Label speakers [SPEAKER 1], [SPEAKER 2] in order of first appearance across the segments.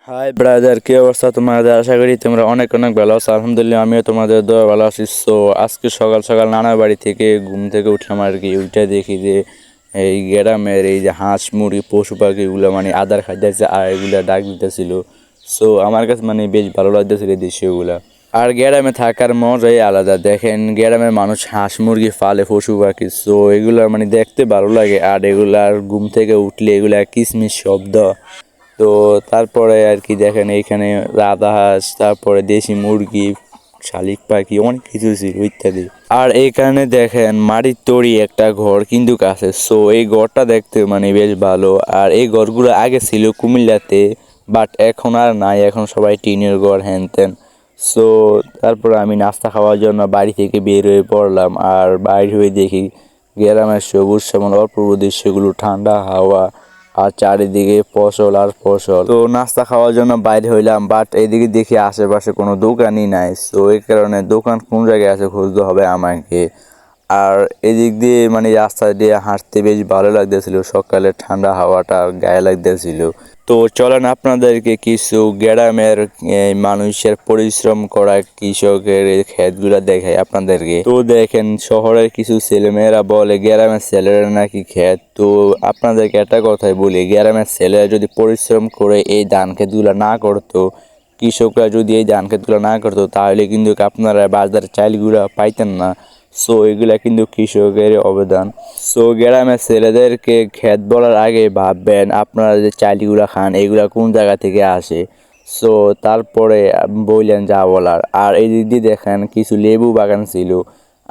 [SPEAKER 1] High brother, কি অবস্থা তোমাদের? আশা করি তোমরা অনেক অনেক ভালো আছো। আলহামদুলিল্লাহ, আমিও তোমাদের দোয়া ভালো আছি। সো আজকে সকাল সকাল নানার বাড়ি থেকে ঘুম থেকে উঠলাম আর কি। ওইটা দেখি যে এই গ্রামের এই যে হাঁস মুরগি পশু পাখিগুলো মানে আদার খাইতেছে আর এগুলা ডাক দিতেছিল। সো আমার কাছে মানে বেশ ভালো লাগতেছিল এই দৃশ্যগুলা। আর গ্রামে থাকার মজাই আলাদা। দেখেন, গ্রামের মানুষ হাঁস মুরগি পালে, পশু পাখি। সো এগুলা মানে দেখতে ভালো লাগে। আর এগুলার ঘুম থেকে উঠলে এগুলা কিসমিস শব্দ। তো তারপরে আর কি দেখেন, এইখানে রাধা হাঁস, তারপরে দেশি মুরগি, শালিক পাখি, অনেক কিছু ছিল ইত্যাদি। আর এইখানে দেখেন মাটির তৈরি একটা ঘর কিন্তু কাছে। সো এই ঘরটা দেখতে মানে বেশ ভালো। আর এই ঘরগুলো আগে ছিল কুমিল্লাতে, বাট এখন আর নাই। এখন সবাই টিনের ঘর হ্যান ত্যান। সো তারপরে আমি নাস্তা খাওয়ার জন্য বাড়ি থেকে বের হয়ে পড়লাম। আর বাইরে হয়ে দেখি গ্রামের সবুজ শ্যামল অপূর্ব দৃশ্যগুলো, ঠান্ডা হাওয়া আর চারিদিকে ফসল আর ফসল। তো নাস্তা খাওয়ার জন্য বাইরে হইলাম, বাট এইদিকে দেখি আশেপাশে কোনো দোকানই নাই। তো এই কারণে দোকান কোন জায়গায় আছে খুঁজতে হবে আমাকে। আর এদিক দিয়ে মানে রাস্তা দিয়ে হাঁটতে বেশ ভালো লাগতেছিল, সকালে ঠান্ডা হাওয়াটা গায়ে লাগতেছিল। তো চলেন আপনাদেরকে কিছু গ্রামের মানুষের পরিশ্রম করা কৃষকের ক্ষেতগুলা দেখাই আপনাদেরকে। তো দেখেন, শহরের কিছু ছেলেমেয়েরা বলে গ্রামের ছেলেরা নাকি ক্ষেত। তো আপনাদেরকে একটা কথাই বলি, গ্রামের ছেলেরা যদি পরিশ্রম করে এই ধান ক্ষেতগুলো না করতো, কৃষকরা যদি এই ধান ক্ষেতগুলো না করতো, তাহলে কিন্তু আপনারা বাজারে চাইলগুলো পাইতেন না। সো এগুলা কিন্তু কৃষকের অবদান। সো গ্রামের ছেলেদেরকে ক্ষেত বলার আগে ভাববেন আপনারা যে চাইলগুলা খান এগুলা কোন জায়গা থেকে আসে। সো তারপরে বললেন যা বলার। আর এই দিক দিয়ে দেখেন কিছু লেবু বাগান ছিল।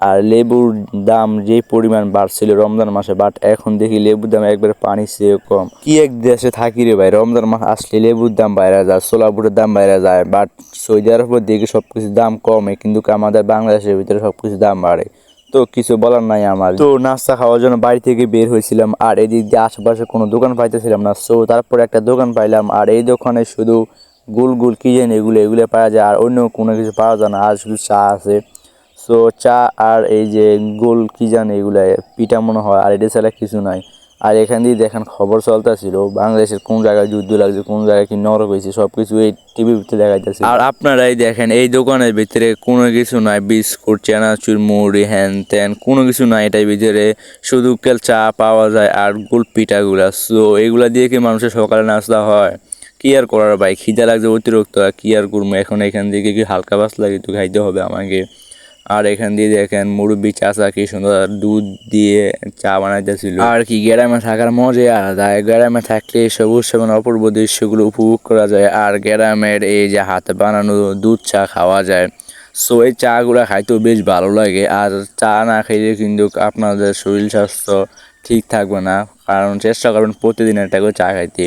[SPEAKER 1] আর লেবুর দাম যে পরিমাণ বাড়ছিল রমজান মাসে, বাট এখন দেখি লেবুর দাম একবারে পানির চেয়ে কম। কি এক দেশে থাকি রে ভাই, রমজান মাস আসলে লেবুর দাম বাইরে যায়, সোলাপুরের দাম বাইরে যায়, বাট সৌদি আরবের দিকে সব কিছুর দাম কমে, কিন্তু আমাদের বাংলাদেশের ভিতরে সব কিছুর দাম বাড়ে। তো কিছু বলার নাই আমার। তো নাস্তা খাওয়ার জন্য বাড়ি থেকে বের হয়েছিলাম, আর এদিক দিয়ে আশেপাশে কোনো দোকান পাইতেছিলাম না। সো তারপরে একটা দোকান পাইলাম, আর এই দোকানে শুধু গুল গুল কি জানি এগুলো পাওয়া যায়, আর অন্য কোনো কিছু পাওয়া যায় না, আর শুধু চা আছে। সো চা আর এই যে গোল কি জানি এগুলা পিঠা মনে হয়, আর এটা ছাড়া কিছু নাই। আর এখান দিয়ে দেখেন খবর চলতেছিল বাংলাদেশের কোন জায়গায় যুদ্ধ লাগছে, কোন জায়গায় কি নরক হয়েছে, সবকিছু এই টিভির ভিতরে দেখাইতেছে। আর আপনারাই দেখেন এই দোকানের ভিতরে কোনো কিছু নাই, বিস্কুট, চানাচুর, মুড়ি, হ্যান ত্যান কোনো কিছু নাই এটার ভিতরে। শুধু কেল চা পাওয়া যায় আর গোল পিঠাগুলা। সো এগুলা দিয়ে কি মানুষের সকালে নাস্তা হয়? কি আর করার ভাই, খিদা লাগছে অতিরিক্ত, আর কি আর করবো এখন। এখান থেকে কি হালকা পাতলা কিছু খাইতে হবে আমাকে। আর এখান দিয়ে দেখেন মুরব্বী চাচা কি সুন্দর দুধ দিয়ে চা বানাইতেছিল। আর কি গ্রামে থাকার মজাই আলাদা। গ্রামে থাকলে সবুজ সেবন অপূর্ব দৃশ্যগুলো উপভোগ করা যায়। আর গ্রামের এই যে হাতে বানানো দুধ চা খাওয়া যায়। সো এই চা গুলা খাইতেও বেশ ভালো লাগে। আর চা না খাইলে কিন্তু আপনাদের শরীর স্বাস্থ্য ঠিক থাকবে না, কারণ চেষ্টা করবেন প্রতিদিন একটা করে চা খাইতে।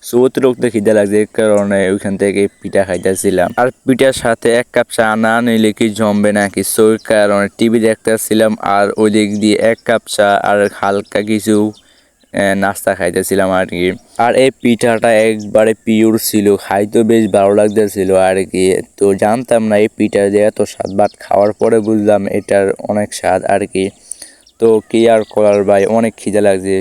[SPEAKER 1] সো অতিরিক্ত খিদে লাগছে, এই কারণে ওইখান থেকে পিঠা খাইতেছিলাম। আর পিঠার সাথে এক কাপ চা না নিলে কি জমবে নাকি? সো ওই কারণে টিভি দেখতেছিলাম, আর ওই দিক দিয়ে এক কাপ চা আর হালকা কিছু নাস্তা খাইতেছিলাম আর কি। আর এই পিঠাটা একবারে পিওর ছিল, খাইতে বেশ ভালো লাগতেছিল আর কি। তো জানতাম না এই পিঠা যে এত স্বাদ, বাট খাওয়ার পরে বুঝলাম এটার অনেক স্বাদ আর কি। তো কি আর করার ভাই, অনেক খিদে লাগছে।